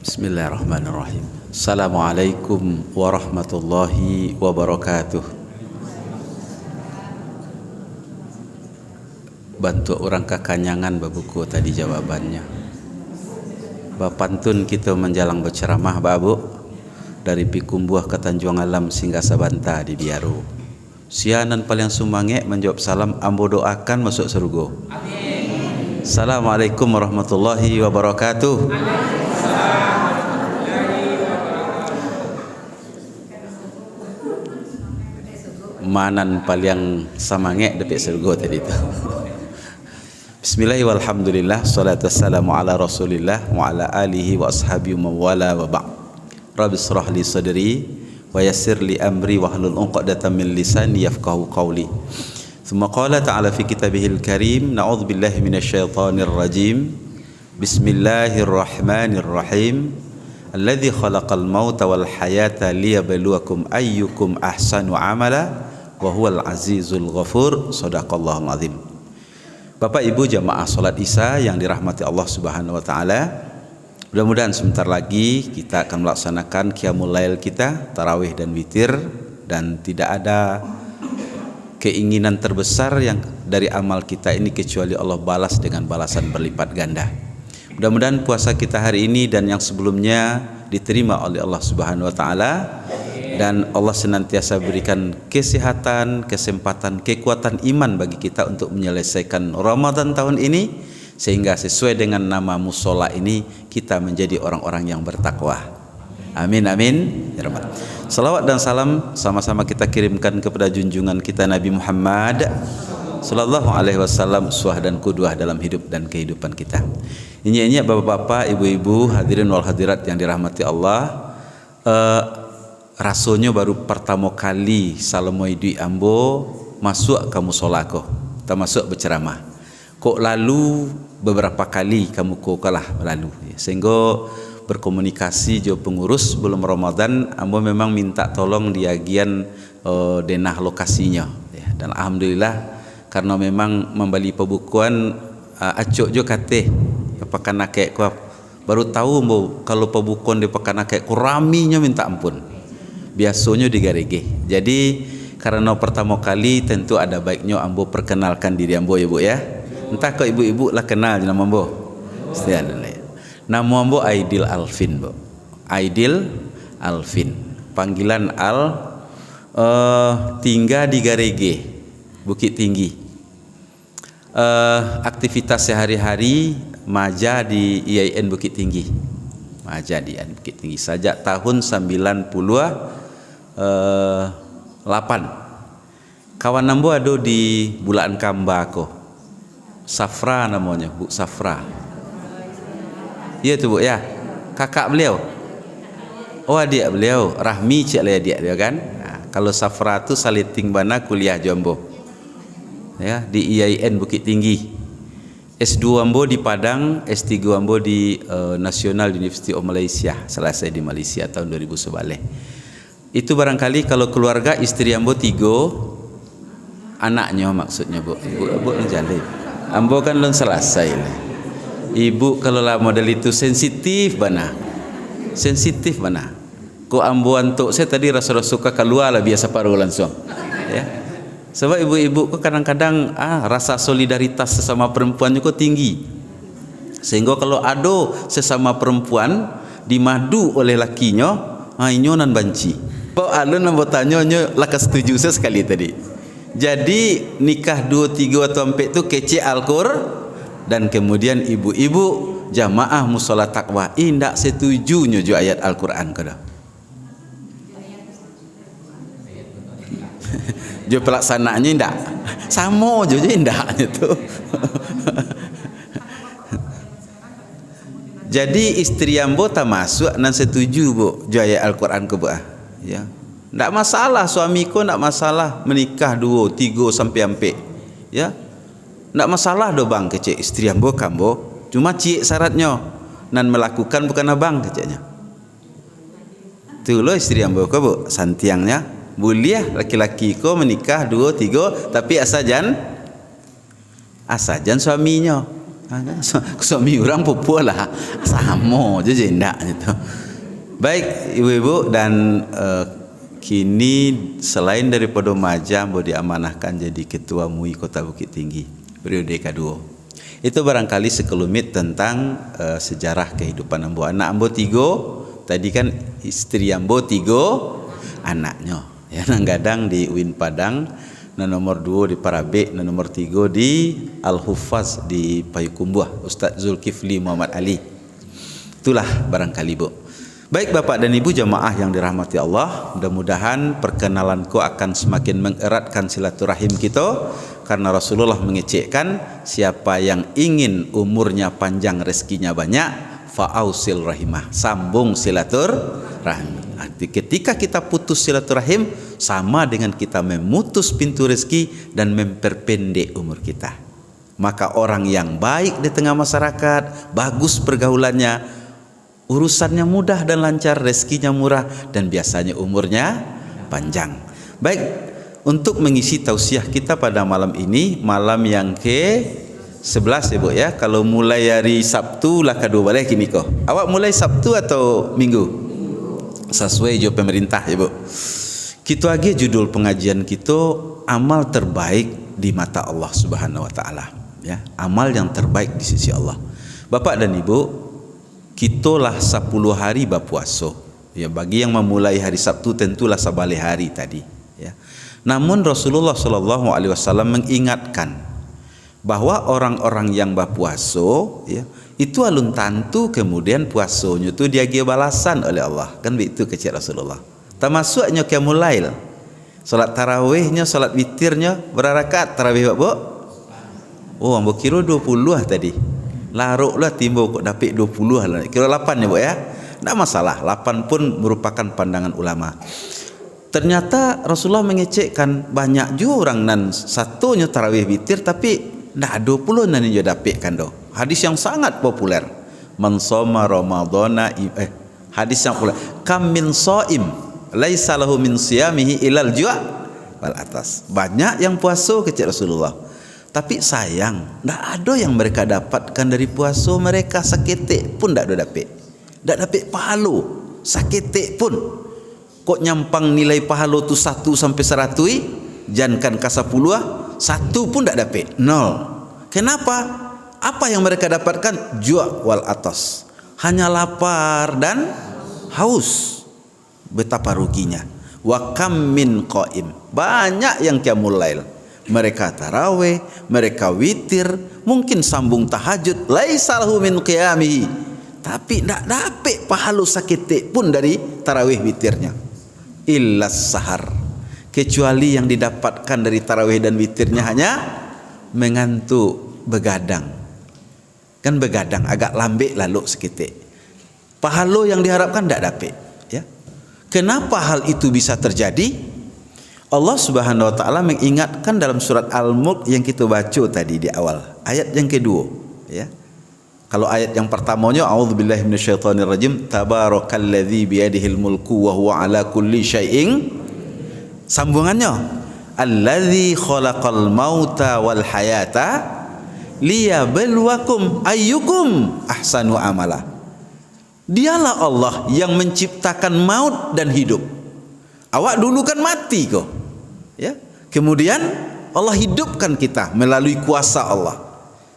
Bismillahirrahmanirrahim. Assalamualaikum warahmatullahi wabarakatuh. Bantu orang kekanyangan babuku tadi jawabannya. Bapantun kita menjalang berceramah babu dari Pikumbuah ke Tanjung Alam sehingga Sabanta di Biaru. Sianan paling sumange menjawab salam, ambo doakan masuk surga. Amin. Assalamualaikum warahmatullahi wabarakatuh. Manan paling samange dapat surga tadi tu. Bismillah walhamdulillah salatu wassalamu ala rasulillah wa ala alihi wa ashabihi wa wala wa ba'd. Rabbi israh li sadri wa yassir li amri wa hlul 'uqdatam min lisani yafqahu qawli. Thumma qala ta'ala fi kitabihil karim, na'udzu billahi minasyaitonir rajim. Bismillahirrahmanirrahim. Alladzi khalaqal mauta wal hayata liyabluwakum ayyukum ahsanu amala wa huwal azizul ghafur. Shadaqallahul azim. Bapak Ibu jamaah salat Isya yang dirahmati Allah Subhanahu wa taala. Mudah-mudahan sebentar lagi kita akan melaksanakan qiyamul lail kita, tarawih dan witir, dan tidak ada keinginan terbesar yang dari amal kita ini kecuali Allah balas dengan balasan berlipat ganda. Mudah-mudahan puasa kita hari ini dan yang sebelumnya diterima oleh Allah Subhanahu wa taala, dan Allah senantiasa berikan kesehatan, kesempatan, kekuatan iman bagi kita untuk menyelesaikan Ramadan tahun ini, sehingga sesuai dengan nama musola ini kita menjadi orang-orang yang bertakwa. Amin amin ya rabbal. Salawat dan salam sama-sama kita kirimkan kepada junjungan kita Nabi Muhammad sallallahu alaihi wasallam, uswah dan qudwah dalam hidup dan kehidupan kita. Ini bapak-bapak, ibu-ibu, hadirin wal hadirat yang dirahmati Allah. Rasanya baru pertama kali salamoi dui ambo masuk kamu solako, kita masuk berceramah. Kok lalu beberapa kali kamu kok kalah lalu, sehingga berkomunikasi jo pengurus belum Ramadan, ambo memang minta tolong di agian denah lokasinya, dan alhamdulillah karena memang membeli pembukuan acok jo kate pakan nakek ku baru tahu ambo kalau pembukuan di pakan nakek ku raminya minta ampun. Biasanya digarege. Jadi karena pertama kali tentu ada baiknya ambo perkenalkan diri ambo ya Bu ya. Entah ke ibu-ibu lah kenal nama ambo. Nama ambo Aidil Alvin Bu. Aidil Alvin. Panggilan Al, tinggal di Garege, Bukit Tinggi. Aktivitas sehari-hari maja di IAIN Bukit Tinggi. Maja di IAIN Bukit Tinggi sejak tahun 98. Kawan nambo ada di Bulaan Kamba ko. Safra namanya, Bu Safra. Iya tu Bu ya. Kakak beliau. Oh adik beliau, Rahmi cik lah adik dia kan. Nah, kalau Safra tu saliting bana kuliah Jombo. Ya, di IAIN Bukit Tinggi. S2 ambo di Padang, S3 ambo di National University of Malaysia. Selesai di Malaysia tahun 2011. Itu barangkali kalau keluarga istri ambo 3, anaknya maksudnya Bu. Ibu menjalin. Ambo kan belum selesai lah. Ibu kalau lah model itu sensitif bana. Sensitif bana. Ko ambo antuk saya tadi rasa suka keluar lah biasa paru langsung. Ya. Sebab ibu-ibu kok kadang-kadang rasa solidaritas sesama perempuan juga tinggi. Sehingga kalau ada sesama perempuan dimadu oleh lakinya, inyonan banci. Kok alun nak bertanya laka setuju saya sekali tadi. Jadi nikah 2, 3 atau 4 tu kece Al-Qur, dan kemudian ibu-ibu jamaah musola takwa indak setuju nyojo ayat Al-Quran kada. Jo pelaksanaannya indak sama jo indaknya tu. Jadi istri ambo tak masuk nan setuju Bu jo ayat Al-Quran ke Bu. Ya. Ndak masalah suamiku, ndak masalah menikah 2, 3 sampai ampe. Ya. Ndak masalah do bang kecik istri ambo kambo. Cuma cik syaratnya nan melakukan bukan abang keciknya. Tu lo istri ambo ko Bu, santiangnya boleh laki-laki ko menikah 2, 3 tapi asajan suaminya. Suami orang pupuk lah sama je jendak gitu. Baik ibu-ibu dan kini selain daripada majam boleh diamanahkan jadi ketua MUI Kota Bukit Tinggi periode kedua. Itu barangkali sekelumit tentang sejarah kehidupan ambo. Anak ambo 3, tadi kan istri ambo 3 anaknya. Ya nang gadang di UIN Padang, na nomor 2 di Parabek, na nomor 3 di Al-Hufaz di Payakumbuh, Ustaz Zulkifli Muhammad Ali. Itulah barangkali Bu. Baik Bapak dan Ibu jamaah yang dirahmati Allah, mudah-mudahan perkenalanku akan semakin mengeratkan silaturahim kita, karena Rasulullah mengecekkan siapa yang ingin umurnya panjang rezekinya banyak, fa'ausil rahimah, sambung silaturahim. Ketika kita putus silaturahim sama dengan kita memutus pintu rezeki dan memperpendek umur kita. Maka orang yang baik di tengah masyarakat, bagus pergaulannya, urusannya mudah dan lancar, rezekinya murah dan biasanya umurnya panjang. Baik, untuk mengisi tausiah kita pada malam ini, malam yang ke-11 ya Bu ya. Kalau mulai hari Sabtu lah kedua balik kini kok. Awak mulai Sabtu atau Minggu? Sesuai jo pemerintah ya Bu. Kita lagi judul pengajian kita, amal terbaik di mata Allah Subhanahu wa taala ya. Amal yang terbaik di sisi Allah. Bapak dan Ibu, kita lah 10 hari berpuasa. Ya, bagi yang memulai hari Sabtu tentulah sabale hari tadi. Ya. Namun Rasulullah SAW mengingatkan bahwa orang-orang yang berpuasa, ya, itu alun tantu kemudian puasanya itu dia balasan oleh Allah. Kan begitu kecil Rasulullah. Termasuknya qiyamul lail. Salat tarawihnya, salat witirnya berapa rakaat tarawih Bu? Oh, ambo kira 20 lah tadi. Laruklah timbul kok dapat 20 lah. Kira 8 ya Bu ya. Tak masalah, 8 pun merupakan pandangan ulama. Ternyata Rasulullah mengecekkan banyak juga orang nan satunya tarawih witir tapi tak 20 nan dia dapatkan doh. Hadis yang sangat populer. Man shoma ramadhana hadis yang populer. Kam min shaim laisa lahu min siyamihi ilal ju' wal atas. Banyak yang puasa kecil Rasulullah. Tapi sayang, tak ada yang mereka dapatkan dari puasa mereka, saketek pun tak ada dapat. Tak dapat pahala, saketek pun. Kok nyampang nilai pahala tu 1 sampai 100, jangan ke 10, 1 pun tak dapat, 0. Kenapa? Apa yang mereka dapatkan? Ju' wal atas. Hanya lapar dan haus. Betapa ruginya. Wa kam min qaim. Banyak yang qiyamul lail. Mereka tarawih, mereka witir, mungkin sambung tahajud, laisa lahu min qiyamihi, tapi tak dapat pahala saketek pun dari tarawih witirnya. Illas sahar, kecuali yang didapatkan dari tarawih dan witirnya hanya mengantuk, begadang. Kan begadang agak lambek lalu seketik. Pahala yang diharapkan tak dapat, ya. Kenapa hal itu bisa terjadi? Allah Subhanahu wa taala mengingatkan dalam surat Al-Mulk yang kita baca tadi di awal, ayat yang kedua, ya. Kalau ayat yang pertamanya a'udzubillahi minasyaitonirrajim, tabarakalladzi biyadihil mulku wa huwa ala kulli syai'in, sambungannya alladzi khalaqal mauta wal hayata liyabluwakum ayyukum ahsanu amala. Dialah Allah yang menciptakan maut dan hidup. Awak dulu kan mati kok, ya. Kemudian Allah hidupkan kita melalui kuasa Allah.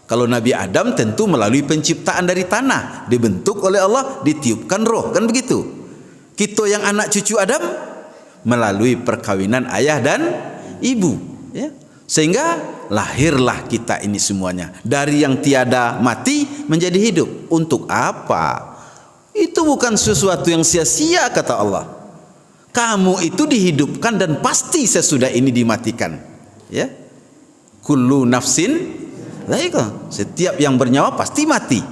Kalau Nabi Adam tentu melalui penciptaan dari tanah, dibentuk oleh Allah, ditiupkan roh, kan begitu. Kita yang anak cucu Adam melalui perkawinan ayah dan ibu, ya. Sehingga lahirlah kita ini semuanya dari yang tiada mati menjadi hidup. Untuk apa? Itu bukan sesuatu yang sia-sia kata Allah. Kamu itu dihidupkan dan pasti sesudah ini dimatikan, ya. Kullu nafsin dha'iqah. Setiap yang bernyawa pasti mati.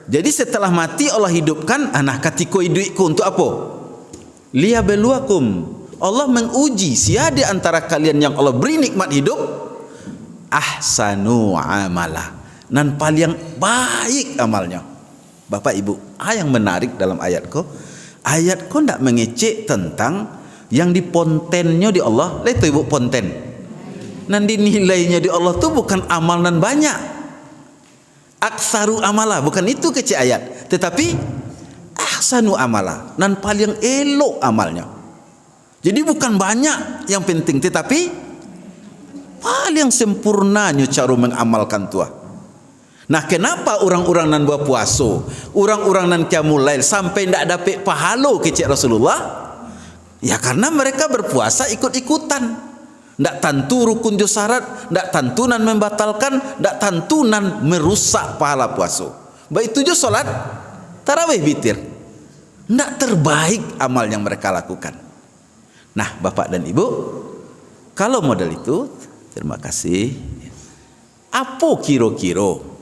Jadi setelah mati Allah hidupkan anak katiko hidupku untuk apa? Liyabluwakum. Allah menguji siapa di antara kalian yang Allah beri nikmat hidup ahsanu amala, nan paling baik amalnya. Bapak Ibu, yang menarik dalam ayatku, ayat kau tidak mengecek tentang yang di pontennya di Allah. Lihat Ibu ponten. Nanti nilainya di Allah tu bukan amal nan banyak. Aktsaru amala, bukan itu kecil ayat, tetapi ahsanu amala, nan paling elok amalnya. Jadi bukan banyak yang penting, tetapi paling sempurnanya cara mengamalkan tuah. Nah, kenapa orang-orang nan buat puasa, orang-orang nan qiyamul lail sampai ndak dapat pahala kecil Rasulullah? Ya karena mereka berpuasa ikut-ikutan. Ndak tentu rukun jo syarat, ndak tentu nan membatalkan, ndak tentu nan merusak pahala puasa. Baik itu jo salat tarawih witir. Ndak terbaik amal yang mereka lakukan. Nah, Bapak dan Ibu, kalau model itu, terima kasih. Apa kira-kira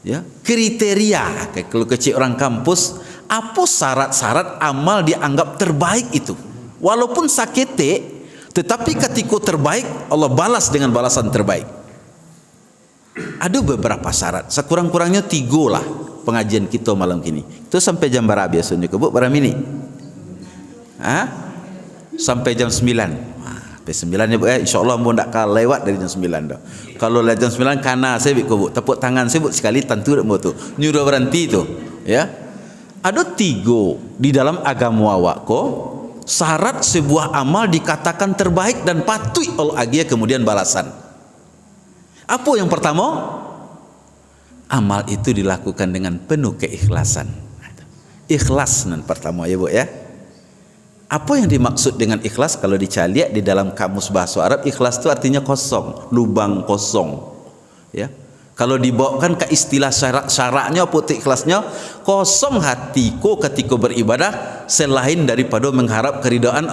ya kriteria kalau kecil orang kampus, apa syarat-syarat amal dianggap terbaik itu? Walaupun sakit, tetapi ketika terbaik Allah balas dengan balasan terbaik. Ada beberapa syarat, sekurang-kurangnya 3 lah pengajian kita malam kini. Itu sampai jam berapa biasanya ke Bu? Berapa ini? Sampai jam 9. Sampai 9 ya Bu ya. Insyaallah mau ndak lewat dari jam 9 dah. Kalau lewat jam 9 kana saya Bu, tepuk tangan saya Bu sekali tentu dak mau tu. Nyuruh berhenti tu, ya. Ada 3 di dalam agama awak ko. Syarat sebuah amal dikatakan terbaik dan patut Allah agia kemudian balasan. Apa yang pertama? Amal itu dilakukan dengan penuh keikhlasan. Ikhlas yang pertama ya Bu ya. Apa yang dimaksud dengan ikhlas? Kalau dicari di dalam kamus bahasa Arab, ikhlas itu artinya kosong, lubang kosong. Ya. Kalau dibawakan ke istilah syaraknya apa ikhlasnya, kosong hatiku ketika beribadah selain daripada mengharap keridaan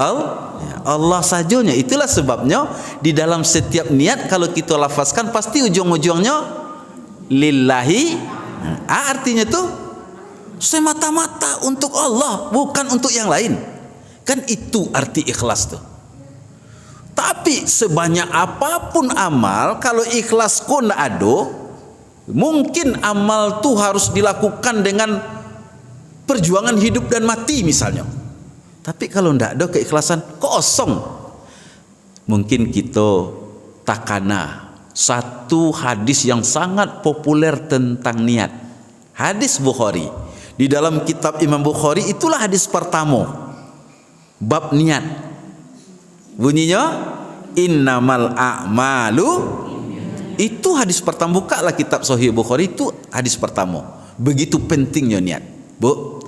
Allah sajanya. Itulah sebabnya di dalam setiap niat kalau kita lafazkan pasti ujung-ujungnya lillahi. Artinya tuh semata-mata untuk Allah, bukan untuk yang lain. Kan itu arti ikhlas tuh. Tapi sebanyak apapun amal, kalau ikhlas kau ndak ada, mungkin amal tu harus dilakukan dengan perjuangan hidup dan mati misalnya. Tapi kalau ndak ada keikhlasan, kosong. Mungkin kita takana satu hadis yang sangat populer tentang niat. Hadis Bukhari. Di dalam kitab Imam Bukhari itulah hadis pertama. Bab niat. Bunyinya innamal a'malu. Itu hadis pertama, bukalah kitab Sahih Bukhari, itu hadis pertama. Begitu pentingnya niat. Bu,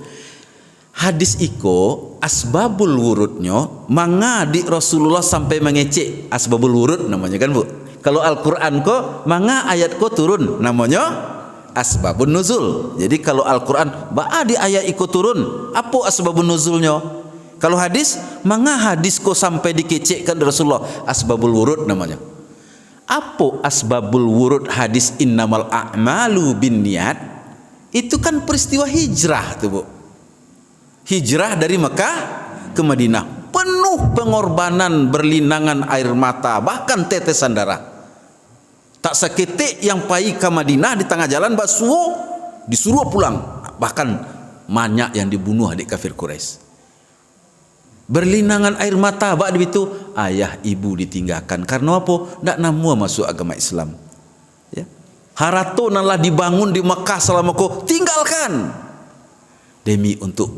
hadis iko asbabul wurudnya manga di Rasulullah sampai mengecek asbabul wurud namanya kan Bu. Kalau Al-Qur'an ko manga ayat ko turun namanya asbabun nuzul. Jadi kalau Al-Qur'an ba di ayat iko turun, apa asbabun nuzulnya? Kalau hadis manga hadis ko sampai dikecekkan Rasulullah, asbabul wurud namanya. Apa asbabul wurud hadis innamal a'malu binniyat? Itu kan peristiwa hijrah tuh Bu. Hijrah dari Mekah ke Madinah, penuh pengorbanan, berlinangan air mata, bahkan tetesan darah. Tak seketik yang pai ke Madinah di tengah jalan disuruh pulang, bahkan banyak yang dibunuh adik kafir Quraisy. Berlinangan air mata bak itu ayah ibu ditinggalkan karena apa? Ndak namua masuk agama Islam. Ya. Harato nalah dibangun di Mekah selama ko tinggalkan demi untuk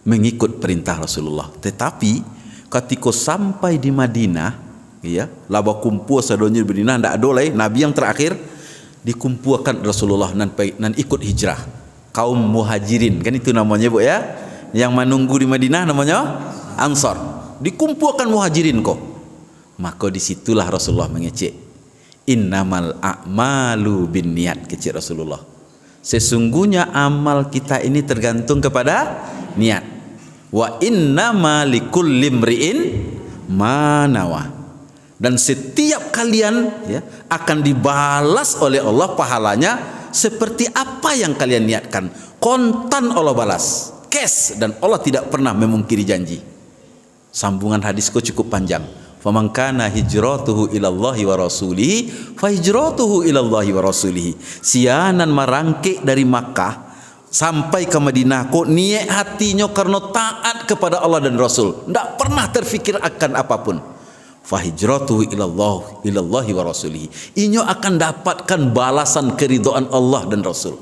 mengikut perintah Rasulullah. Tetapi ketika sampai di Madinah, ya, laba kumpul sadonya di Madinah ndak ada lagi nabi yang terakhir dikumpulkan Rasulullah nan ikut hijrah. Kaum Muhajirin kan itu namanya Bu ya. Yang menunggu di Madinah namanya Ansar. Dikumpulkan Muhajirin kok. Maka disitulah Rasulullah mengecek innamal a'malu binniyat, kecil Rasulullah. Sesungguhnya amal kita ini tergantung kepada niat. Wa innama likulli imri'in ma nawa. Dan setiap kalian ya akan dibalas oleh Allah pahalanya seperti apa yang kalian niatkan. Kontan Allah balas, cash, dan Allah tidak pernah memungkiri janji. Sambungan hadisku cukup panjang. Faman kana hijratuhu ilallahi wa rasulihi fa hijratuhu ilallahi wa rasulihi. Sianan merangkik dari Makkah sampai ke Madinah kok niat hatinya karena taat kepada Allah dan Rasul, tidak pernah terfikir akan apapun. fahijratuhu ilallahi wa rasulihi. Inyo akan dapatkan balasan keridhaan Allah dan Rasul.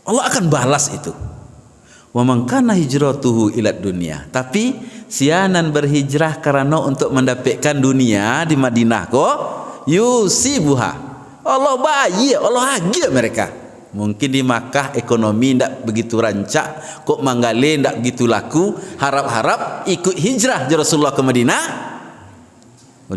Allah akan balas itu. Wa man kana hijratuhu ilad dunia. Tapi sianan berhijrah karena untuk mendapatkan dunia di Madinah ko yusibuha. Allah bayi, Allah hagia mereka. Mungkin di Makkah ekonomi ndak begitu rancak, kok Manggale ndak begitu laku, harap-harap ikut hijrah di Rasulullah ke Madinah.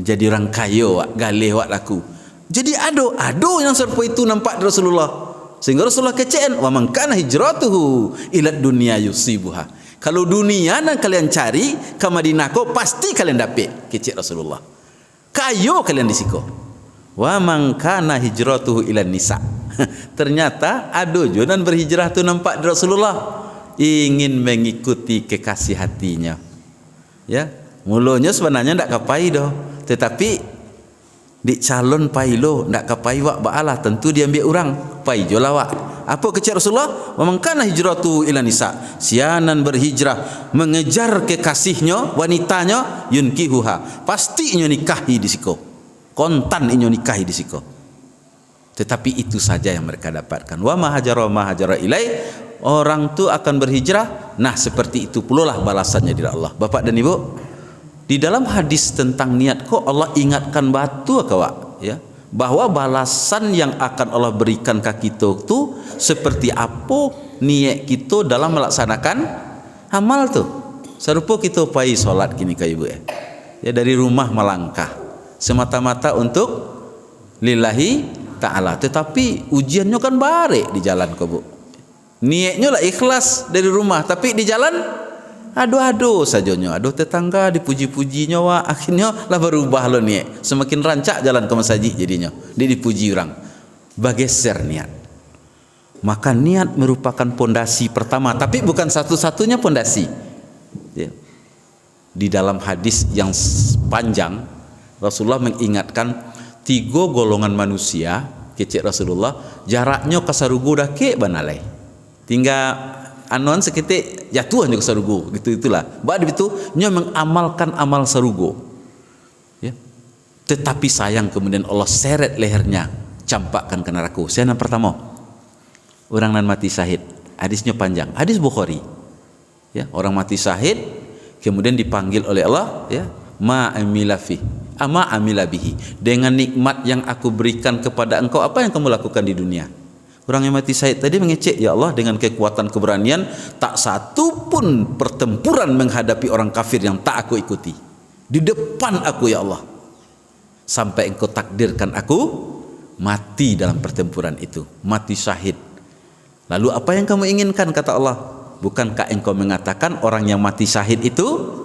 Jadi orang kaya wak, galih wak laku. Jadi ado yang serupa itu nampak di Rasulullah. Sehingga Rasulullah kecen, wa man kana hijratuhu ila dunya yusibuha. Kalau dunia yang kalian cari ke Madinah kok pasti kalian dapat, kecek Rasulullah. Kayo kalian di siko. Wa man kana hijratuhu ila nisa. Ternyata ado jonan berhijrah tu nampak di Rasulullah, ingin mengikuti kekasih hatinya. Ya, mulanya sebenarnya ndak kapai doh, tetapi di calon pailo ndak kapai wak baalah, tentu dia ambil orang pai jola wak. Apa kecek Rasulullah? Wa man kana hijratu ila nisa, sianan berhijrah mengejar kekasihnya, wanitanya, yunkihuha, pasti inyo nikahi di siko, kontan inyo nikahi di siko. Tetapi itu saja yang mereka dapatkan. Wa ma hajara ilai, orang tu akan berhijrah. Nah, seperti itu pula lah balasannya dari Allah. Bapak dan Ibu, di dalam hadis tentang niat kok Allah ingatkan batu kawak, ya, bahwa balasan yang akan Allah berikan ke kita tu seperti apa niat kita dalam melaksanakan amal tu. Serupa kita pai solat gini ke Ibu, ya, dari rumah melangkah semata-mata untuk lillahi ta'ala, tetapi ujiannya kan barek di jalan kau Bu. Niatnya lah ikhlas dari rumah, tapi di jalan aduh sajonya, aduh tetangga dipuji-pujinya wah, akhirnya lah berubah lo niat, semakin rancak jalan ke masjid jadinya, dia dipuji orang, bergeser niat. Maka niat merupakan pondasi pertama, tapi bukan satu-satunya pondasi. Ya. Di dalam hadis yang panjang Rasulullah mengingatkan 3 golongan manusia, kecek Rasulullah, jaraknya ke sarugo dah ke banalai. Tinggal anon seketik jatuh ke sarugo, itulah. Bab itu nya mengamalkan amal sarugo. Ya. Tetapi sayang kemudian Allah seret lehernya, campakkan ke neraka. Yang pertama, orang nan mati syahid. Hadisnya panjang. Hadis Bukhari. Ya, orang mati syahid kemudian dipanggil oleh Allah, ya, ma amila fi ama amila bihi, dengan nikmat yang aku berikan kepada engkau, apa yang kamu lakukan di dunia? Orang yang mati syahid tadi mengecek, ya Allah, dengan kekuatan keberanian tak satu pun pertempuran menghadapi orang kafir yang tak aku ikuti di depan aku, ya Allah, sampai engkau takdirkan aku mati dalam pertempuran itu, mati syahid. Lalu apa yang kamu inginkan, kata Allah? Bukankah engkau mengatakan orang yang mati syahid itu,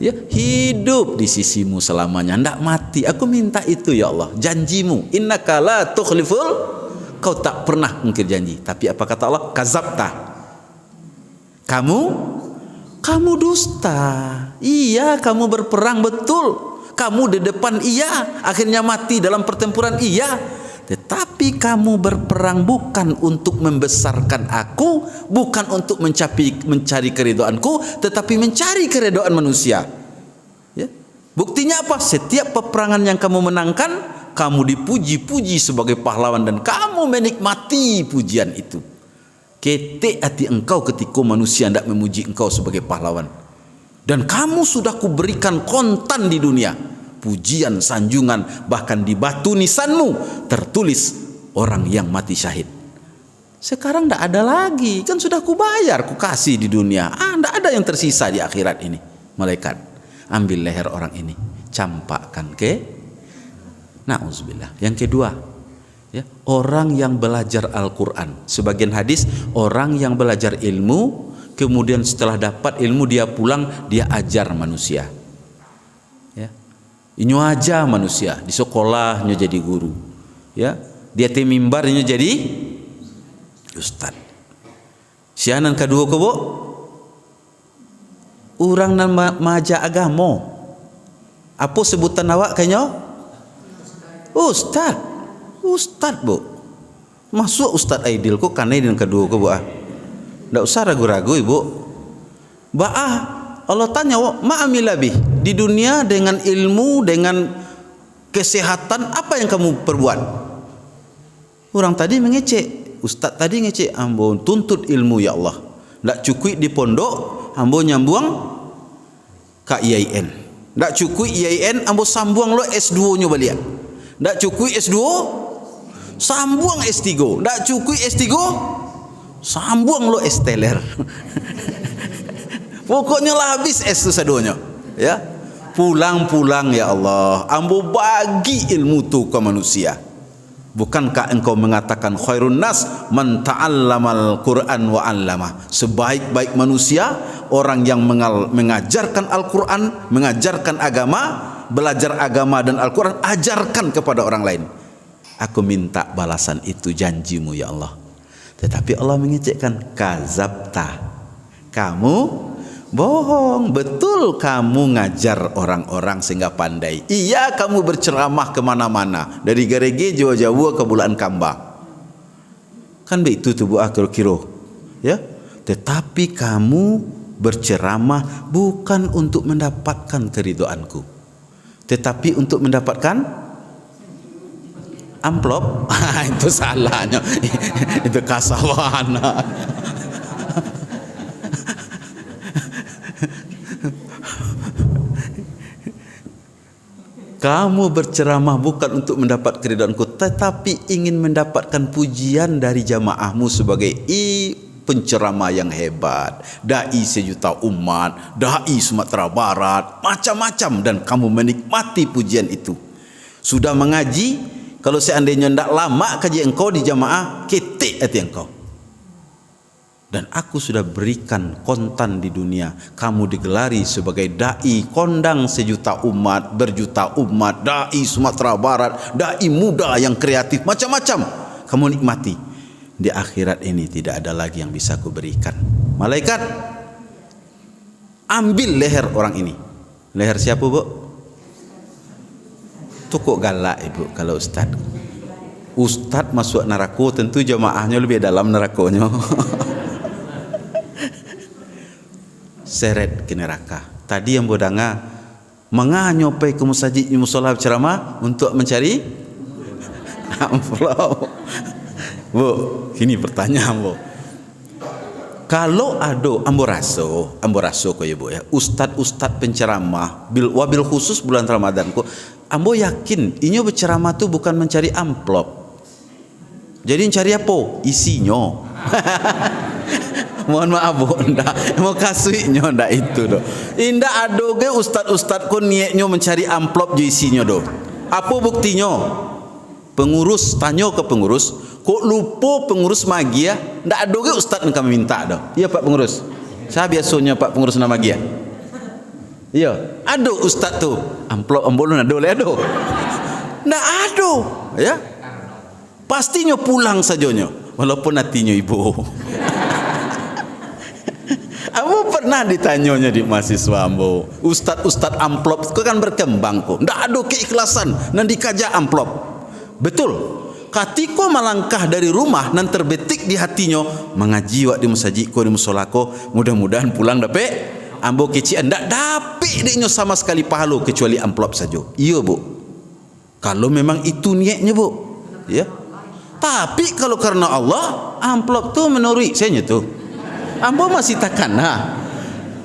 ya, hidup di sisimu selamanya, ndak mati. Aku minta itu, ya Allah, janjimu, innaka la tukhliful, kau tak pernah mungkir janji. Tapi apa kata Allah? Kazabta, kamu dusta. Iya, kamu berperang betul, kamu di depan, iya, akhirnya mati dalam pertempuran, iya, tetapi kamu berperang bukan untuk membesarkan aku, bukan untuk mencari keridhaanku, tetapi mencari keridhaan manusia. Ya. Buktinya apa? Setiap peperangan yang kamu menangkan, kamu dipuji-puji sebagai pahlawan dan kamu menikmati pujian itu. Ketik hati engkau ketika manusia tidak memuji engkau sebagai pahlawan. Dan kamu sudah kuberikan kontan di dunia, pujian, sanjungan, bahkan di batu nisanmu tertulis orang yang mati syahid. Sekarang tidak ada lagi, kan sudah kubayar, kukasih di dunia. Tidak ada yang tersisa di akhirat ini. Malaikat ambil leher orang ini, campakkan ke na'udzubillah. Yang kedua, ya, orang yang belajar Al-Quran. Sebagian hadis, orang yang belajar ilmu, kemudian setelah dapat ilmu dia pulang, dia ajar manusia. Inyo aja manusia di sekolahnya jadi guru, ya, dia ti mimbarnya jadi ustad. Sianan kedua kebo orang nan maja agama, apa sebutan awak kayaknya? Ustad Bu, masuk Ustad Aidil kok kanai dengan kedua kebo ndak usah ragu-ragu Ibu. Allah tanya, ma amila bih, di dunia dengan ilmu, dengan kesehatan, apa yang kamu perbuat? Orang tadi mengecek, ustaz tadi ngecek, ambo tuntut ilmu ya Allah. Tak cukup di pondok, ambo nyambung ke IAIN. Tak cukup IAIN, ambo sambung lo S2 nya balik. Tak cukup S2, sambung S3. Tak cukup S3, sambung lo S-teler. Pokoknya lah habis S tu sadonya. Ya. Pulang-pulang ya Allah, ambo bagi ilmu tu ke manusia. Bukankah engkau mengatakan khairun nas man ta'allamal Qur'an wa 'allama? Sebaik-baik manusia orang yang mengajarkan Al-Qur'an, mengajarkan agama, belajar agama dan Al-Qur'an, ajarkan kepada orang lain. Aku minta balasan itu janjimu ya Allah. Tetapi Allah mengecekkan, kazabta, kamu bohong. Betul kamu ngajar orang-orang sehingga pandai. Iya, kamu berceramah kemana-mana, dari Gerege, Jawa-Jawa ke Bulaan Kambang. Kan begitu tu bu kira-kira. Ya. Tetapi kamu berceramah bukan untuk mendapatkan keridhaanku, tetapi untuk mendapatkan amplop. Itu salahnya. Itu kasawana. Kamu berceramah bukan untuk mendapat keridhaanku, tetapi ingin mendapatkan pujian dari jamaahmu sebagai penceramah yang hebat, dai sejuta umat, dai Sumatera Barat, macam-macam, dan kamu menikmati pujian itu. Sudah mengaji, kalau seandainya tidak lama kaji engkau di jamaah, ketik hati engkau. Dan aku sudah berikan kontan di dunia, kamu digelari sebagai dai kondang sejuta umat, berjuta umat, dai Sumatera Barat, dai muda yang kreatif, macam-macam kamu nikmati. Di akhirat ini tidak ada lagi yang bisa aku berikan. Malaikat ambil leher orang ini. Leher siapa bu? Itu kok galak ibu kalau ustaz. Ustaz masuk neraka, tentu jamaahnya lebih dalam nerakanya. Seret ke neraka. Tadi yang bodanga menganyopai ke masjid musola ceramah untuk mencari amplop. Bu, ini pertanyaan bu. Kalau ada ambo raso ko ya bu ya, ustad penceramah wabil khusus bulan Ramadan ko, ambo yakin inyo berceramah tu bukan mencari amplop. Jadi mencari apa? Isinya. Mohon maaf bu, ndak mau kasihnya ndak itu do. Indak ada ke ustad ko niatnya mencari amplop je isinya do. Apa buktinya? Pengurus tanya ke pengurus, kok lupa pengurus magi ya? Ndak ada ke ustad yang kami minta do. Iya Pak Pengurus. Saya biasanya Pak Pengurus nama magi ya. Iya, ada ustad tu. Amplop ambolon ada oleh ada. Ndak ada, ya. Pastinya pulang sajanya, walaupun hatinya ibu. Ambo pernah ditanyanya di mahasiswa ambo, ustad amplop itu kan berkembang kok, ndak ada keikhlasan nan dikaja amplop. Betul, katiko malangkah dari rumah nan terbetik di hatinya mengaji wak di masjid ko di musolako, mudah-mudahan pulang dapet ambo kecian ndak dapet deknya sama sekali pahala kecuali amplop saja. Iya bu, kalau memang itu niatnya bu, ya. Tapi kalau karena Allah, amplop tu menurut saya tu. Ambo masih takkan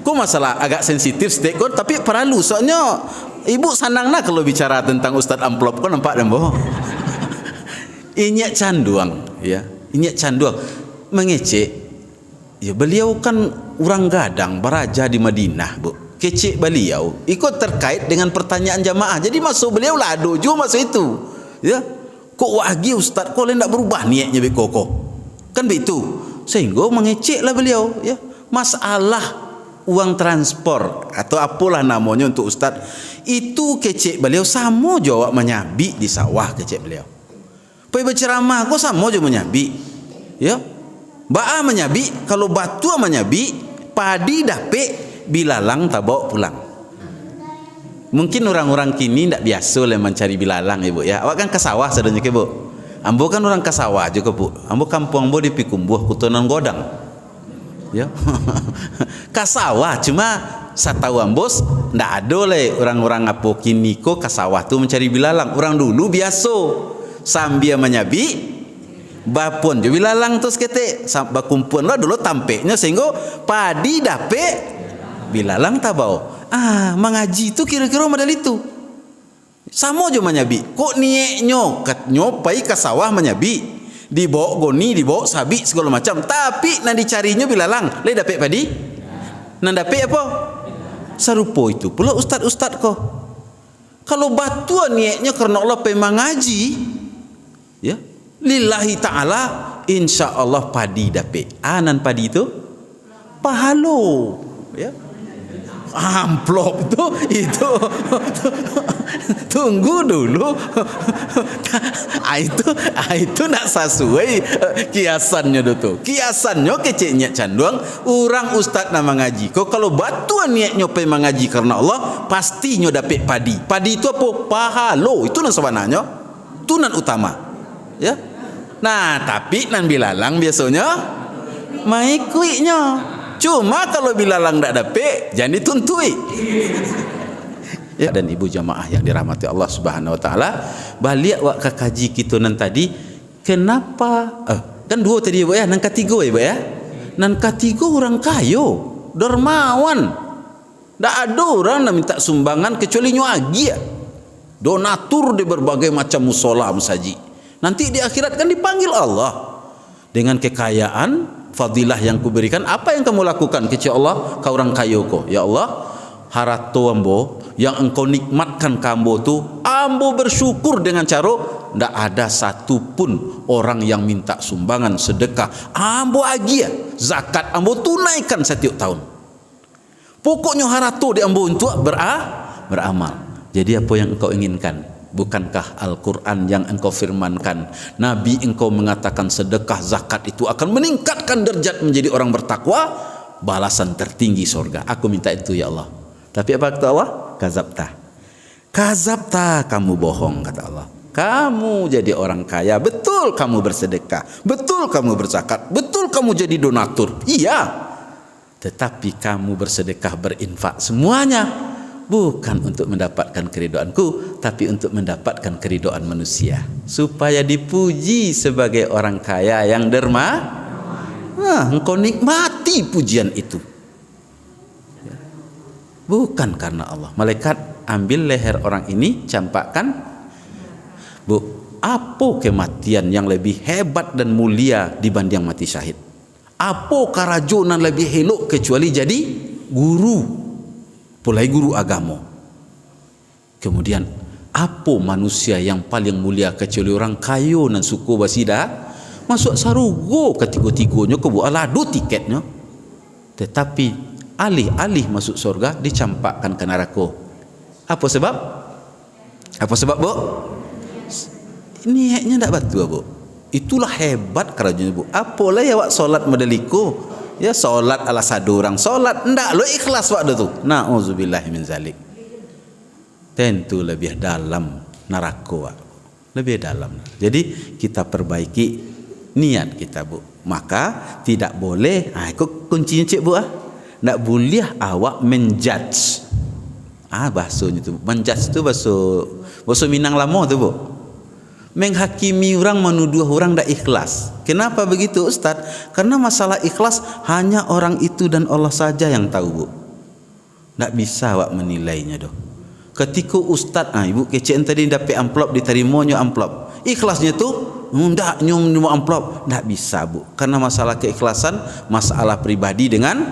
Kok masalah agak sensitif stekor, tapi perlu soalnya ibu sanang kalau bicara tentang ustad amplop kok nampak dembo. Inyak canduang ya, inyak canduang mengecek ya, beliau kan orang gadang baraja di Madinah bu, kecek beliau ikut terkait dengan pertanyaan jamaah, jadi masuk beliau lah dojo masuk itu ya. Kok wagi ustad kok ndak berubah niatnya bekoko kan begitu, sehingga mengeceklah beliau ya masalah uang transport atau apalah namanya untuk ustaz itu. Kecek beliau sama jawab menyabi di sawah, kecek beliau pergi berceramah kok sama aja menyabi ya, baa menyabi, kalau batu menyabi, padi dapet bilalang tak bawa pulang. Mungkin orang-orang kini tidak biasa lah mencari bilalang ibu ya. Awak kan ke sawah sadanya ke bu. Ambo kan orang ke sawah juga bu. Ambo kampung ambo di Pikumbuh, Kutonan Godang. Ya. Kasawah cuma satahu ambos ndak ada le orang-orang apa kini ko kasawah tu mencari bilalang. Orang dulu biasa sambil menyabi bapun je bilalang tu seketik bakumpun lah dulu tampeknya sehingga padi dapek bilalang tabau. Mengaji tu kira-kira model itu. Sama je menyabi. Kok niatnya katnyo pai kasawah menyabi. Dibawa goni, dibawa sabi segala macam, tapi nan dicarinya bilalang le dapet padi nan dapet apa sarupo. Itu pula ustaz-ustaz ko kalau batuan niatnya karena Allah pengen mengaji ya lillahi ta'ala, insyaallah padi dapet. Nan padi itu pahalo ya, amplop tu itu tunggu dulu. Itu nak sesuai kiasannya tu. Kiasannya keceknya canduang orang ustaz nak mengaji. Kalau batuan niatnya pengen mengaji karena Allah, pastinya dapat padi. Padi itu apa? Pahalo. Itu nan sebenarnya. Itu nan utama. Ya. Nah, tapi nan bilalang biasanya mai kuiknya. Cuma kalau bilalang tak dapat, jangan dituntui. Ya, dan ibu jamaah yang dirahmati Allah Subhanahu wa taala, balik wak kaji kita nan tadi, kenapa kan dua tadi ibu ya, nan ketiga ibu ya. Nan ketiga orang kayo, dermawan. Tak ada orang nak minta sumbangan kecuali nyuagi ya. Donatur di berbagai macam musola masaji. Nanti di akhirat kan dipanggil Allah dengan kekayaan, fadilah yang kuberikan. Apa yang kamu lakukan kecil Allah kau orang kayo ko? Ya Allah, harato ambo yang engkau nikmatkan kambo tu, ambo bersyukur dengan cara ndak ada satu pun orang yang minta sumbangan sedekah. Ambo agia zakat ambo tunaikan setiap tahun. Pokoknya harato di ambo untuk beramal. Jadi apa yang engkau inginkan? Bukankah Al-Quran yang engkau firmankan, Nabi engkau mengatakan sedekah zakat itu akan meningkatkan derajat menjadi orang bertakwa, balasan tertinggi surga. Aku minta itu ya Allah. Tapi apa kata Allah? Kazabta, kamu bohong kata Allah. Kamu jadi orang kaya, betul kamu bersedekah, betul kamu berzakat, betul kamu jadi donatur. Iya. Tetapi kamu bersedekah, berinfak semuanya bukan untuk mendapatkan keridoanku, tapi untuk mendapatkan keridoan manusia, supaya dipuji sebagai orang kaya yang derma. Engkau nikmati pujian itu, bukan karena Allah. Malaikat ambil leher orang ini, campakkan. Bu, apa kematian yang lebih hebat dan mulia dibanding mati syahid? Apa kerajunan lebih elok kecuali jadi guru, mulai guru agama. Kemudian apa manusia yang paling mulia kecuali orang kayo dan suku basida? Masuk sarugo ketiga-tiganya ke buat ladu tiketnya. Tetapi alih-alih masuk surga dicampakkan ke neraka. Apa sebab? Apa sebab, Bu? Niatnya tak betul, Bu. Itulah hebat kerajaan, Bu. Apalah ya wak solat modeliku? Ya solat ala satu orang solat ndak lo ikhlas waktu tu. Nauzubillah min zalik. Tentu lebih dalam neraka, lebih dalam. Jadi kita perbaiki niat kita, Bu. Maka tidak boleh, ikut kuncinya cik, Bu. Ndak boleh awak menjudge. Bahasanya tu menjudge tu bahasa Minang lama tu, Bu. Menghakimi orang, menuduh orang tak ikhlas. Kenapa begitu, Ustaz? Karena masalah ikhlas hanya orang itu dan Allah saja yang tahu, Bu. Tak bisa awak menilainya doh. Ketika Ustaz, ibu kecil tadi dapat amplop, diterimanya amplop. Ikhlasnya tu ndak nyum amplop, tak bisa, Bu. Karena masalah keikhlasan masalah pribadi dengan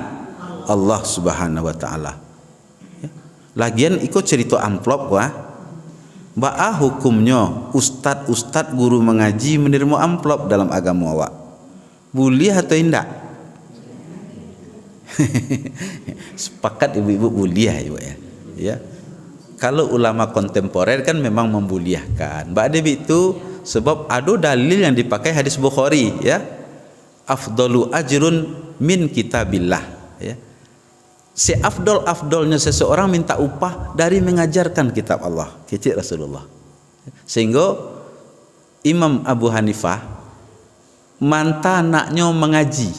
Allah Subhanahu wa taala. Lagian ikut cerita amplop wah. Ba'a hukumnya ustad guru mengaji menerima amplop dalam agama awak? Boleh atau tidak? Sepakat ibu-ibu boleh, ibu ya. Ya. Kalau ulama kontemporer kan memang membolehkan. Ba'da itu sebab ada dalil yang dipakai hadis Bukhari, ya. Afdalu ajrun min kitabillah, ya. Seafdol-afdolnya seseorang minta upah dari mengajarkan kitab Allah, kecil Rasulullah. Sehingga Imam Abu Hanifah manta anaknya mengaji,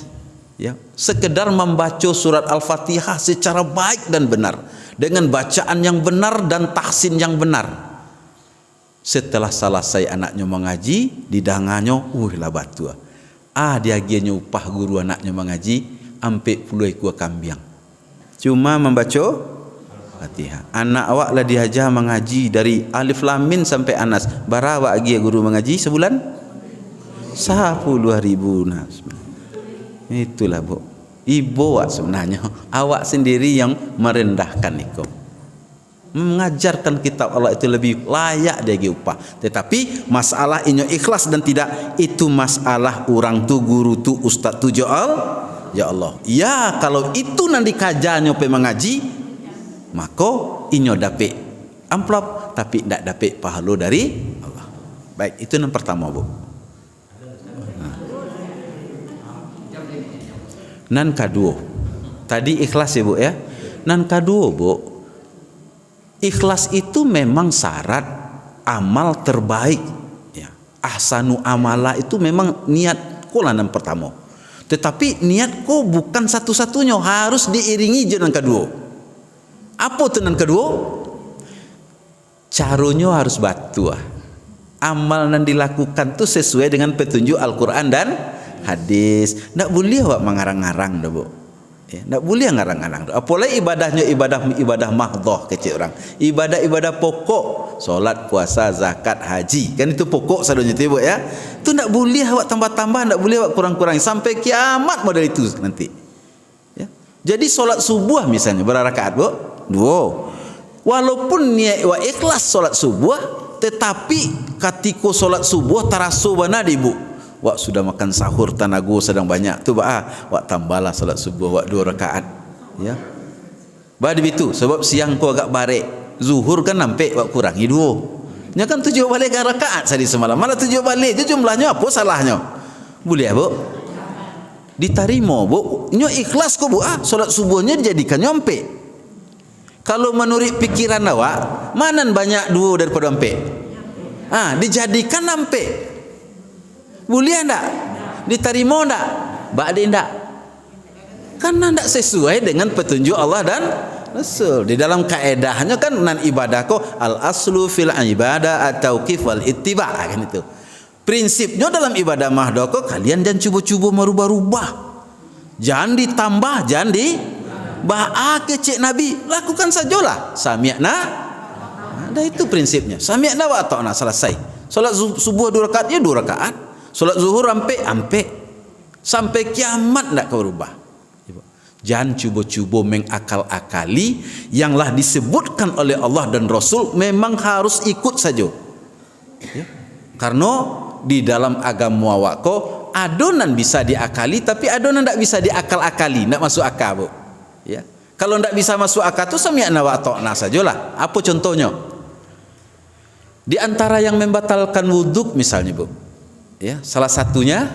Ya, sekedar membaca surat Al-Fatihah secara baik dan benar, dengan bacaan yang benar dan tahsin yang benar. Setelah selesai anaknya mengaji, didangannya, lah batu. Dia gianya upah guru anaknya mengaji, ampe puluh ekor kambing. Cuma membaca Fatihah. Anak awak lah diajar mengaji dari Alif Lam Mim sampai Anas. Bara awak agi guru mengaji sebulan? 10.000 nas. Itulah bu, ibu awak sebenarnya, awak sendiri yang merendahkan itu. Mengajarkan kitab Allah itu lebih layak dia upah. Tetapi masalah inyo ikhlas dan tidak, itu masalah orang tu, guru tu, ustaz tu jual. Ya Allah, ya kalau itu nanti kajanyo pe mengaji, maka inyo dapat amplop tapi tidak dapat pahala dari Allah. Baik, itu yang pertama bu. Nan kedua, tadi ikhlas ya bu ya. Nan kedua bu, ikhlas itu memang syarat amal terbaik. Ya, ahsanu amala itu memang niat ko lah nan pertama. Tetapi niat ko bukan satu-satunya, harus diiringi dengan kedua. Apa tu nan kedua? Caranya harus batu. Amal yang dilakukan tu sesuai dengan petunjuk Al-Quran dan hadis. Tak boleh awak mengarang-arang dah bu. Ya, tak boleh ngarang-ngarang. Apalagi ibadahnya ibadah mahdhah kecil orang. Ibadah pokok, solat, puasa, zakat, haji. Kan itu pokok selalunya tu bu ya. Itu tak boleh awak tambah-tambah, tak boleh awak kurang-kurang sampai kiamat model itu nanti. Ya. Jadi solat subuh misalnya berapa rakaat bu? 2. Walaupun niat wa ikhlas solat subuh, tetapi ketika solat subuh terasa benar ibu. Wak sudah makan sahur, tanago sedang banyak tu wak tambahlah salat subuh wak 2 rakaat ya. Badi begitu sebab siang ko agak barek, zuhur kan nampak wak kurangi 2. Nya kan 7 balik rakaat tadi semalam. Malah 7 balik je jumlahnya, apa salahnya? Boleh bu? Diterima bu. Nyo ikhlas ko bu salat subuhnya dijadikan nyampe. Kalau menurut pikiran awak, mana banyak 2 daripada nyampe? Dijadikan nyampe. Boleh tak? Diterima tak? Ba'di tak? Karena tak sesuai dengan petunjuk Allah dan Rasul. Di dalam kaedahnya kan nan ibadah ko al-aslu fil ibadah at-tauqif wal ittiba' kan itu. Prinsipnya dalam ibadah mahdhah ko kalian jangan cuba-cuba merubah-rubah. Jangan ditambah, jangan ba'a kecik Nabi, lakukan sajalah. Sami'na. Ada itu prinsipnya. Sami'na wa ata'na, selesai. Salat subuh 2 rakaat ya 2 rakaat. Solat zuhur ampe sampai kiamat tidak kau rubah. Jangan cuba-cuba mengakal-akali yang lah disebutkan oleh Allah dan Rasul, memang harus ikut saja. Ya. Karena di dalam agama awakko adonan bisa diakali, tapi adonan tidak bisa diakal-akali, tidak masuk akal bu. Ya. Kalau tidak bisa masuk akal tu sami'na wa ata'na sajalah. Apa contohnya? Di antara yang membatalkan wuduk misalnya bu. Ya, salah satunya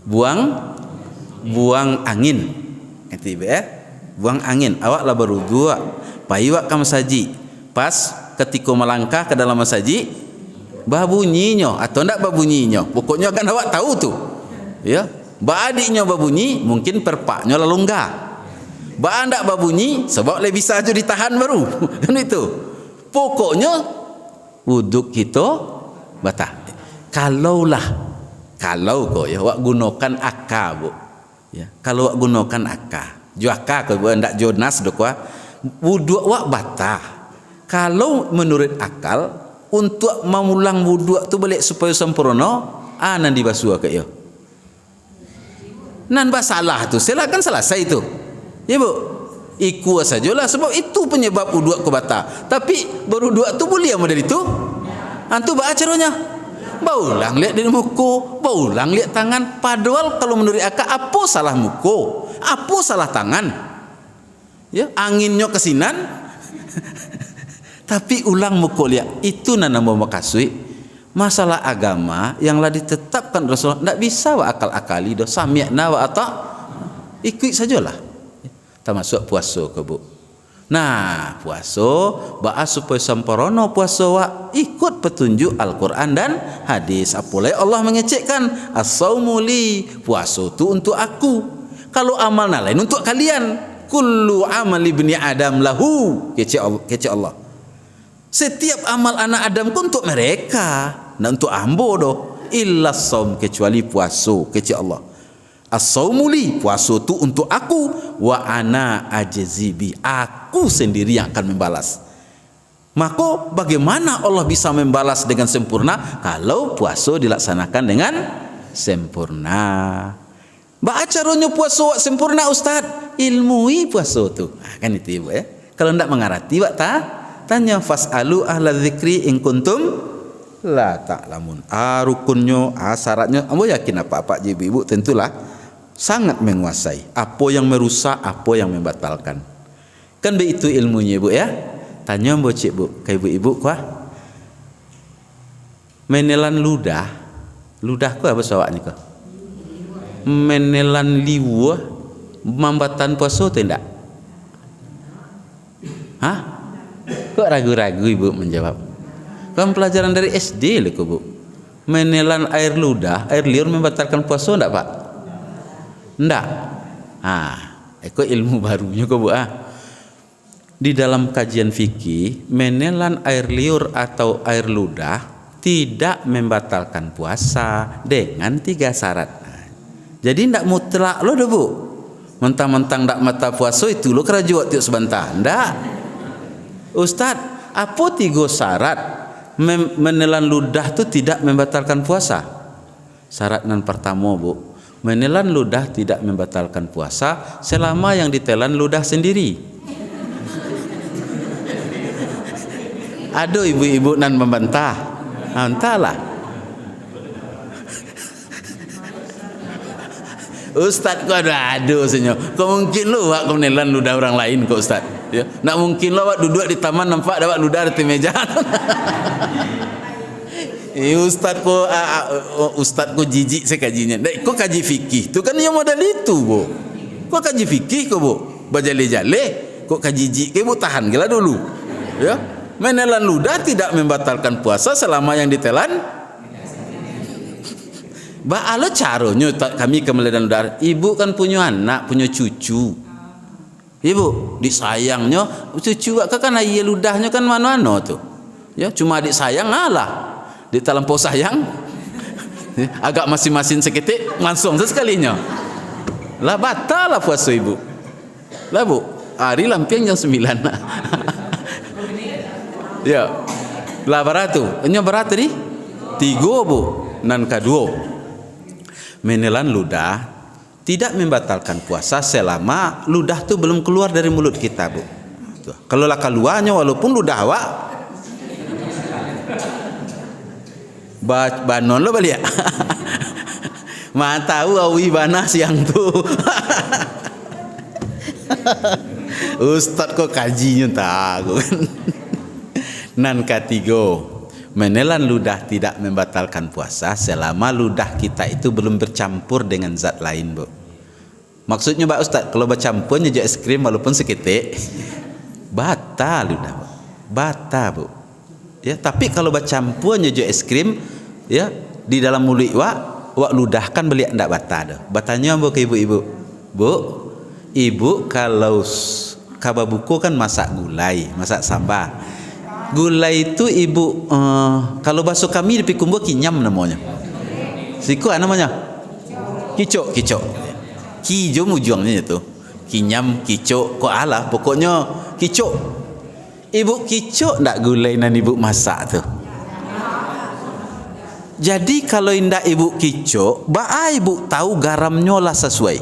buang angin. Itu ya. Buang angin. Awak lah berwudu, payuak ke masaji. Pas ketika melangkah ke dalam masaji, babunyinya atau ndak babunyinya. Pokoknya kan awak tahu tu. Ya. Ba adiknya babunyi, mungkin perpaknya lalu enggak. Ba ndak babunyi sebab le bisa aja ditahan baru. Kan itu. Pokoknya wuduk kita batal. Kalau kau ya wak gunakan akal bu ya, kalau wak gunakan akal jo akal kau ndak jonas dok wudu wak batal. Kalau menurut akal untuk mengulang wudu tu balik supaya sempurna nan dibasuh ke ya nan basalah tu silakan selesai itu ya bu, ikut sajalah sebab itu penyebab wudu kau batal. Tapi berwudu tu boleh model itu antu ba caranya baulang lihat di muka, baulang lihat tangan. Padahal kalau menurut akal apa salah muka, apa salah tangan? Ya, anginnya kesinan. Tapi ulang muka lihat. Itu nama makasui. Masalah agama yang lah ditetapkan Rasulullah tidak bisa wa akal-akali doh. Sami'na wa ata'. Ikut sajalah. Termasuk puasa ke bu. Nah, puasa bahas supaya sempurna puasa wa ikut petunjuk Al-Quran dan hadis. Apalagi Allah mengecekkan as-saumu li, puasa tu untuk aku. Kalau amal lain untuk kalian. Kullu amal ibni Adam lahu. Kece Allah. Setiap amal anak Adam pun untuk mereka. Nah untuk ambo doh. Illa saum, kecuali puasa. Kece Allah. As-saumu li, puasa tu untuk aku. Wa ana ajzibi, aku sendiri yang akan membalas. Maka bagaimana Allah bisa membalas dengan sempurna kalau puasa dilaksanakan dengan sempurna? Baca caranya puasa sempurna Ustaz? Ilmui puasa tu. Kan itu ibu ya. Kalau tidak mengerti wak tanya fasalu ahla dzikri in kuntum la ta'lamun. Rukunnya, syaratnya, ambo yakin apa ibu tentulah sangat menguasai apa yang merusak, apa yang membatalkan. Kan begitu ilmunya ibu ya. Tanya ambo cik bu, ke ibu-ibu kuah. Menelan ludah kuah apa sawaknya kuah? Menelan liwa mambatan puasa tidak? Hah? Kok ragu-ragu ibu menjawab? Kan pelajaran dari SD lho bu. Menelan air ludah, air liur membatalkan puasa tidak pak? Tidak. Itu ilmu barunya kok bu Di dalam kajian fikih, menelan air liur atau air ludah tidak membatalkan puasa dengan 3 syarat. Jadi tidak mutlak lo dah bu. Mentang-mentang tidak mata puasa itu lo kerajuat tiuk sebentar. Tidak. Ustaz, apa 3 syarat menelan ludah itu tidak membatalkan puasa? Syarat yang pertama bu, menelan ludah tidak membatalkan puasa selama yang ditelan ludah sendiri. Aduh ibu-ibu nan membantah. Entahlah. Ustaz kau ada senyum. Kau mungkin lu wak kau menelan ludah orang lain kau Ustaz. Ya. Nak mungkin lu wak duduk di taman nampak dapat ludah di meja. Ustaz kau jijik saya kajinya. Kau kaji fikih. Tu kan yang modal itu bu. Kau kaji fikih kau bu. Bajale-jale. Kau kaji jijik. Kau tahan gila dulu. Ya. Menelan ludah tidak membatalkan puasa selama yang ditelan. Ba'ala caranya kami ke menelan ludah. Ibu kan punya anak, punya cucu. Ibu disayangnya cucu kan ayah ludahnya kan mana-mana tu. Ya, cuma adik sayang ngalah. Di terlampau sayang agak masing-masing seketik langsung sesekalinya. Lah batal lah puasa ibu. Lah bu, hari lampiang jam 9. Ya, lah beratu. Enya berat tadi 3 bu. Nan kedua, menelan ludah tidak membatalkan puasa selama ludah tu belum keluar dari mulut kita bu. Kalau lah keluarnya walaupun ludah awak banon lo balik. Mak tahu awi bana siang tu. Ustaz kok kajinya tahu. Nan ketiga, menelan ludah tidak membatalkan puasa selama ludah kita itu belum bercampur dengan zat lain bu. Maksudnya Pak Ustaz, kalau bercampur nyejuk es krim walaupun seketik batal ludah bu. Batal bu. Ya, tapi kalau bercampur nyejuk es krim ya di dalam mulut wak ludah kan beliak ndak batal dah. Batanya bu ke ibu-ibu. Bu, ibu kalau kababuko kan masak gulai, masak sambal. Gulai itu ibu kalau bahasa kami di Pikumbo kinyam namanya. Siku namanya? Kicok. Kijo mujungnya itu. Kinyam, kicok, kok alah pokoknya kicok. Ibu kicok ndak gulai nan ibu masak tu. Jadi kalau indak ibu kicok, ba ibu tahu garamnya lah sesuai.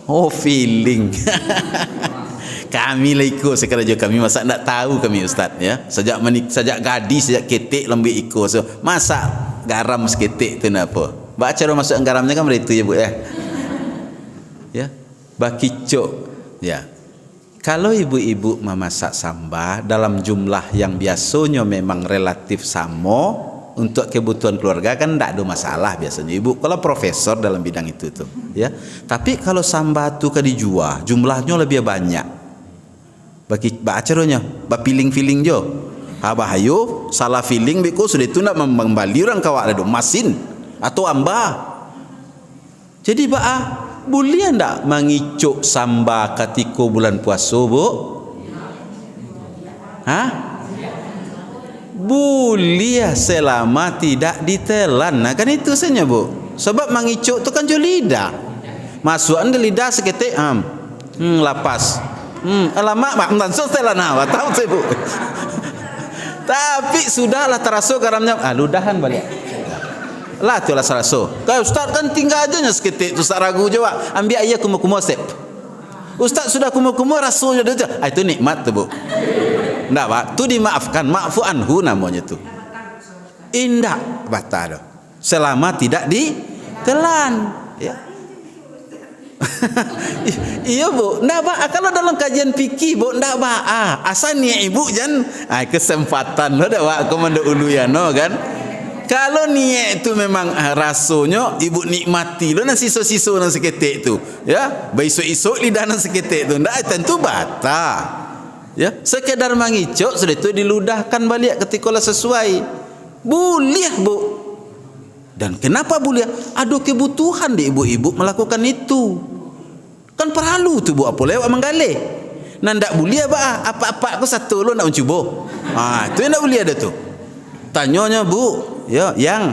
Oh, feeling. Kami lah ikut sekarang kami masak tak tahu kami Ustaz ya. Sejak gadis, sejak ketik lembik ikut. So, masak garam seketik tu apa? Baca cara masuk garamnya kan begitu ya bu ya. Ya, bakicok ya. Kalau ibu-ibu memasak sambal dalam jumlah yang biasanya memang relatif sama untuk kebutuhan keluarga kan tidak ada masalah biasanya ibu kalau profesor dalam bidang itu tuh ya. Tapi kalau sambal tu kan dijual jumlahnya lebih banyak. Bagi acaranya, feeling jo. Bahayo salah feeling beko sudah itu nak membali orang kawak ada masin atau amba. Jadi boleh ndak mengicuk samba ketika bulan puasa, Bu? Boleh selama tidak ditelan. Nah kan itu saja, Bu. Sebab mengicuk tu kan jo lidah. Masukkan di lidah seketik, lapas. Alamak, mak selesai lah nah, tahu saya, Bu. Tapi sudahlah terasa garamnya, ludahan balik. Lah tu lah terasa. Kalau Ustaz kan tinggal aja nya seketik tu tak ragu je, Pak. Ambil ayah kumur-kumur sep. Ustaz sudah kumur-kumur rasanya dah. Itu nikmat tu, Bu. Ndak, Pak. Tu dimaafkan, maafu anhu namanya tu. Indah batal. Selama tidak ditelan, ya. Iya, Bu. Ndak, Pak. Kalau dalam kajian fikih, Bu, ndak, Pak. Asal niat ibu jan kesempatan lo dak, Pak. Komando ulu ya no kan. Kalau niat itu memang rasanya ibu nikmati lo nasi sisa-sisa nang seketik tu, ya. Besok-esok lidah nang seketik tu ndak tentu batal. Ya, sekedar mengicuk sudah itu diludahkan balik ketika lah sesuai. Boleh, Bu. Dan kenapa boleh? Ada kebutuhan di ibu-ibu melakukan itu. Kan perlu tu, Bu, apa lewat menggalih. Nan ndak boleh, apa-apa aku satu lo nak mencuba. Tu ndak boleh ada tu. Tanyanya, Bu, ya, yang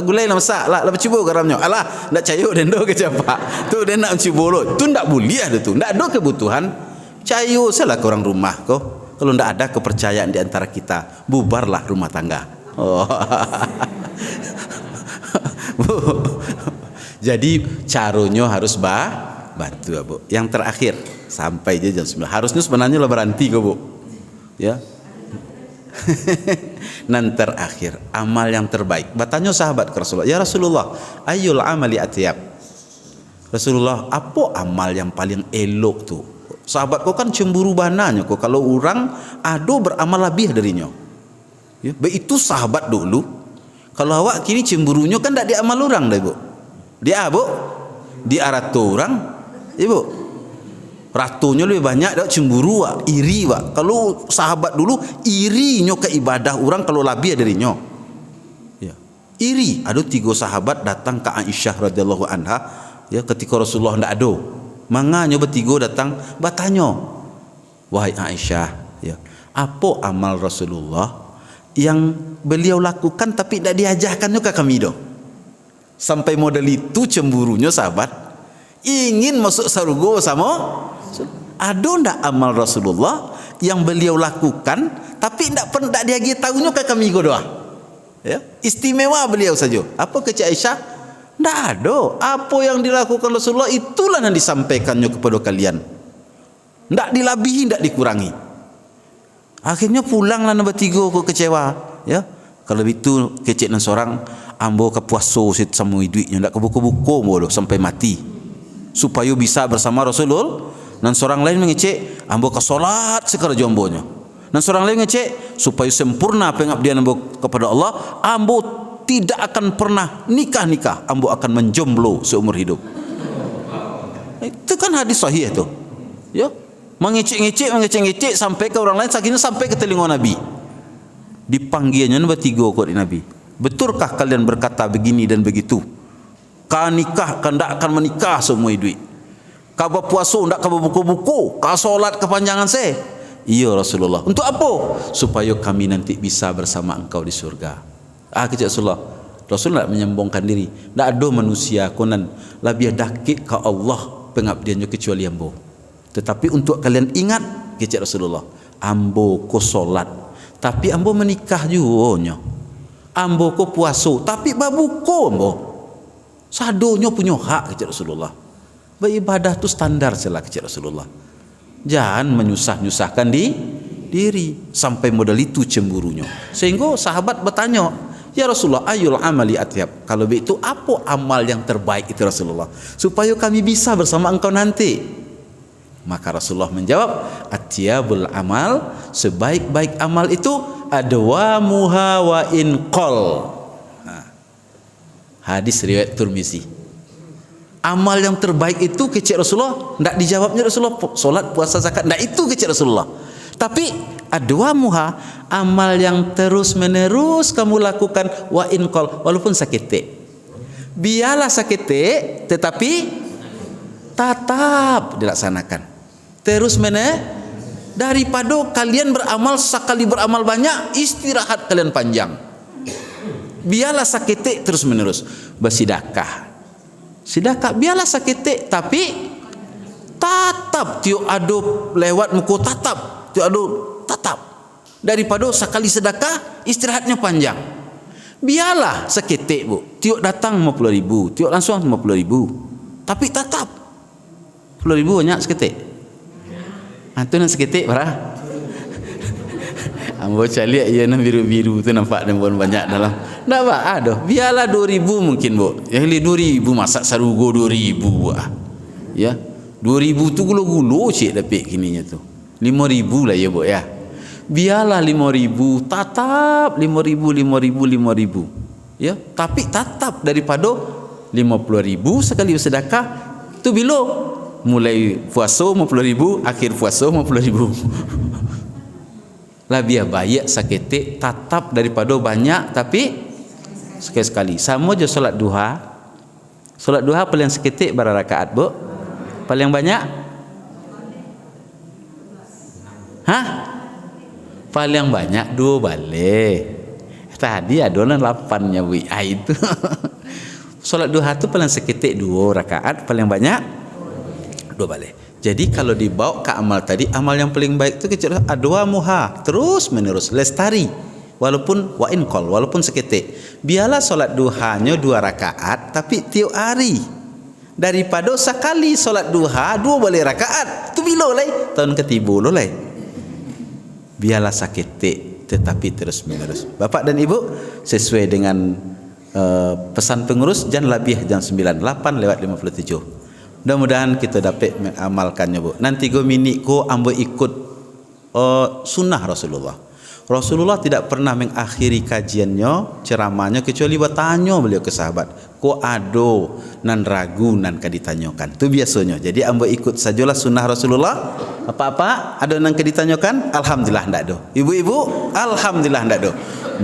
gulai lah masak lah cuba garamnya. Alah, ndak cayuk dendo ke siapa. Tu dia nak cuba lo. Tu ndak boleh ada tu. Ndak ada kebutuhan. Cayuk salah ke orang rumah ko. Kalau ndak ada kepercayaan di antara kita, bubarlah rumah tangga. Jadi caranya harus batu, Bu. Yang terakhir sampai je jam 9. Harusnya sebenarnya lo berhenti ko, Bu. Ya. Nan terakhir amal yang terbaik. Bertanya sahabat ke Rasulullah, ya Rasulullah, ayul amali atyab. Rasulullah, apa amal yang paling elok tu? Sahabat kau kan cemburu bananya kau kalau orang ada beramal lebih darinya. Ya, itu sahabat dulu. Kalau awak kini cemburunya kan tak diamal orang dah, Bu. Dia, Bu, dia ratu orang, Ibu. Ratunya lebih banyak dak cemburu, iri, Pak. Kalau sahabat dulu irinya ke ibadah orang kalau lebih darinya. Ya. Iri. Ada 3 sahabat datang ke Aisyah radhiyallahu anha, ya, ketika Rasulullah ndak ada. Manganya bertiga datang bertanya, wahai Aisyah, ya, apa amal Rasulullah yang beliau lakukan tapi tidak diajarkannya ke kami dah. Sampai model itu cemburunya sahabat ingin masuk surga sama. Ada ndak amal Rasulullah yang beliau lakukan tapi ndak dia tahunya ke kami doa? Ya, istimewa beliau saja. Apa ke Cik Aisyah? Ndak ada. Apa yang dilakukan Rasulullah itulah yang disampaikannya kepada kalian. Ndak dilabihi, ndak dikurangi. Akhirnya pulanglah nombor 3 kok kecewa, ya. Kalau itu kecik nan seorang ambo ke puasa sit sama duitnya ndak ke buku-buku bodoh sampai mati. Supaya bisa bersama Rasulullah. Dan seorang lain mengecek ambo ke solat sekara jombonya. Dan seorang lain mengecek supaya sempurna pengabdian ambo kepada Allah, ambo tidak akan pernah nikah, ambo akan menjomblo seumur hidup. Itu kan hadis sahih itu. Ya, mengecek sampai ke orang lain, saking sampai ke telinga Nabi. Dipanggilnya nombor 3 kok di Nabi. Betulkah kalian berkata begini dan begitu? Kau nikah, kau tidak akan menikah semua duit. Kau berpuasa, tidak kau berbuku-buku. Kau solat kepanjangan saya. Iya Rasulullah. Untuk apa? Supaya kami nanti bisa bersama engkau di surga. Kecik Rasulullah. Rasulullah menyembongkan diri. Tidak ada manusia konan lebih dakik ke Allah pengabdiannya kecuali ambo. Tetapi untuk kalian ingat, kecik Rasulullah, ambo ko solat, tapi ambo menikah juga. Ambo ko puasa, tapi babuko ambo. Sadonya punya hak, kecik Rasulullah. Beribadah tu standar salah, kecik Rasulullah. Jangan menyusah-nyusahkan diri sampai modal itu cemburunya. Sehingga sahabat bertanya, ya Rasulullah, ayul amali atyab. Kalau begitu apa amal yang terbaik itu Rasulullah, supaya kami bisa bersama engkau nanti? Maka Rasulullah menjawab, atyabul amal, sebaik-baik amal itu adwamuha wa inqal. Hadis riwayat Tirmizi. Amal yang terbaik itu kecik Rasulullah, tidak dijawabnya Rasulullah solat, puasa, zakat, tidak itu kecik Rasulullah. Tapi adwamuha, amal yang terus menerus kamu lakukan, wa inqal, walaupun sakit. Biarlah seketik tetapi tetap dilaksanakan. Terus daripada kalian beramal sekali beramal banyak, istirahat kalian panjang. Biarlah seketik terus menerus. Bersedekah. Sedekah biarlah seketik tapi tatap tiuk adu lewat muka tatap. Tiuk adu tatap. Daripada sekali sedekah istirahatnya panjang. Biarlah seketik bu. Tiuk datang 50.000, tiuk langsung 50.000. Tapi tatap 10.000 banyak seketik. Itu nak seketik parah. Ambo caliak ia nan biru-biru tu nampak dan banyak dalam. Ndak apa aduh. Biarlah 2.000 mungkin bu. Yang 2.000 masak sarugo 2.000 ah. Ya. 2.000 tu gulo-gulo cik dapat kininya tu. 5.000 lah ya bu ya. Biarlah 5.000 tatap 5.000 ya. Tapi tatap daripada 50.000 sekali bersedekah tu bila mulai puasa 50.000, akhir puasa 50.000. Lah biar banyak seketik tatap daripada banyak tapi sekali-sekali. Sama je solat duha. Solat duha paling seketik berapa rakaat bu? Paling banyak? Hah? Paling banyak 2 balik. Tadi ada 8-nya bu. Itu. Solat duha tu paling seketik 2 rakaat, paling banyak 2 balik. Jadi kalau dibawa ke amal tadi, amal yang paling baik tu kecil adwa muha, terus menerus lestari. Walaupun walaupun seketik. Biarlah solat duhanya 2 rakaat tapi tiap hari. Daripada sekali solat duha 2 balik rakaat. Tu bila lai? Tahun ketiga lo lai. Biarlah seketik tetapi terus menerus. Bapak dan Ibu, sesuai dengan pesan pengurus jangan lebih jam 9:08:57. Mudah-mudahan kita dapat mengamalkannya bu. Nanti go minit ko ambo ikut sunnah Rasulullah. Rasulullah tidak pernah mengakhiri kajiannya, ceramahnya kecuali bertanya beliau ke sahabat. Ko ado nan ragu nan kaditanyakan. Itu biasanya. Jadi ambo ikut sajalah sunnah Rasulullah. Apa-apa ada nan kaditanyakan? Alhamdulillah ndak do. Ibu-ibu, alhamdulillah ndak do.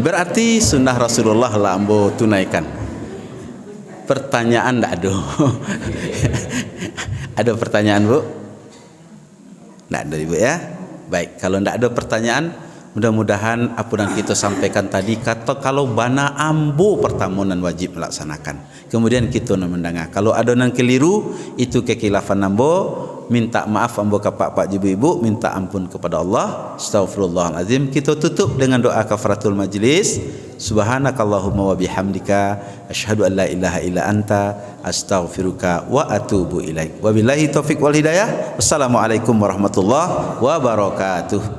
Berarti sunnah Rasulullah lah ambo tunaikan. Pertanyaan ndak ada. Ada pertanyaan bu? Ndak ada ibu ya. Baik, kalau ndak ada pertanyaan, mudah-mudahan apa yang kita sampaikan tadi kata kalau bana ambo pertama nan wajib melaksanakan. Kemudian kita nan mendengar. Kalau ada nan keliru, itu kekilafan ambo, minta maaf ambo kepada pak ibu-ibu, minta ampun kepada Allah. Astaghfirullahalazim. Kita tutup dengan doa kafaratul majlis. Subhanakallahumma wa bihamdika asyhadu an la ilaha illa anta astaghfiruka wa atubu ilaik. Wabillahi taufik wal hidayah. Wassalamualaikum warahmatullahi wabarakatuh.